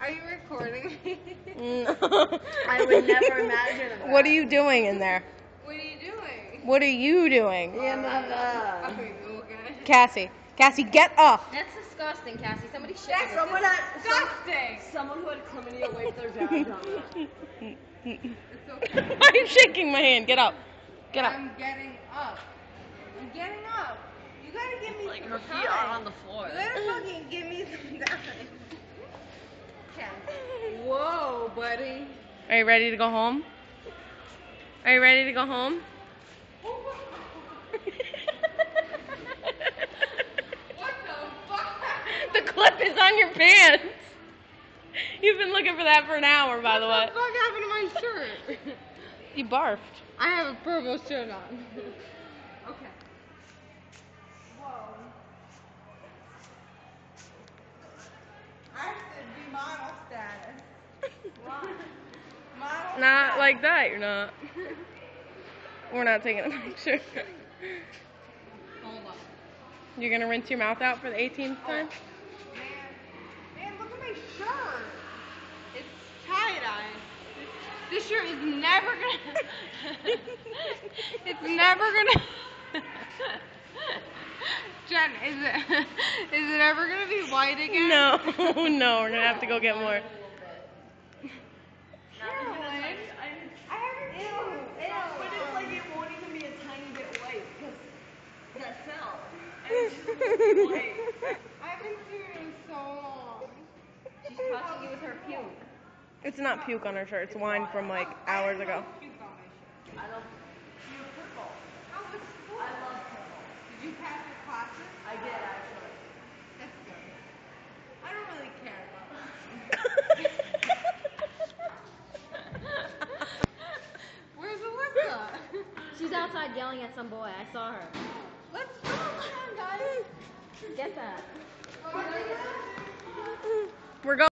Are you recording me? No. I would never imagine that. What are you doing in there? What are you doing? What are you doing? Oh, you okay? Cassie, get up. That's disgusting, Cassie. Somebody shit. That's Someone disgusting. someone who had chlamydia wiped their dad on that. It's okay. Why are you shaking my hand? Get up. Get up. I'm getting up. I'm getting up. You gotta give me Like some her time. feet are on the floor. You gotta fucking give me some time. Okay. Whoa, buddy. Are you ready to go home? Are you ready to go home? What the fuck? The clip is on your pants. You've been looking for that for an hour, by the way. What the fuck happened to my shirt? You barfed. I have a purple shirt on. Okay. Whoa. I have to be model status. Why? Model Not status. like that, you're not. We're not taking a picture. Hold on. You're gonna rinse your mouth out for the 18th time? Man, look at my shirt. It's tie-dye. This shirt is never gonna. It's never gonna. Jen, is it ever gonna be white again? No, no, we're gonna have to go get more. Carolyn, I haven't. Ew. But it's like it won't even be a tiny bit white because that fell. And it's just white. I haven't seen it in so long. She's touching you with her puke. It's not puke on her shirt, it's wine from like hours ago. I love you're purple. Oh, it's cool. I love purple. Did you pass your classes? I did actually. That's good. I don't really care about that. Where's Alyssa? She's outside yelling at some boy. I saw her. Let's go. Come on, guys. Get that. We're going.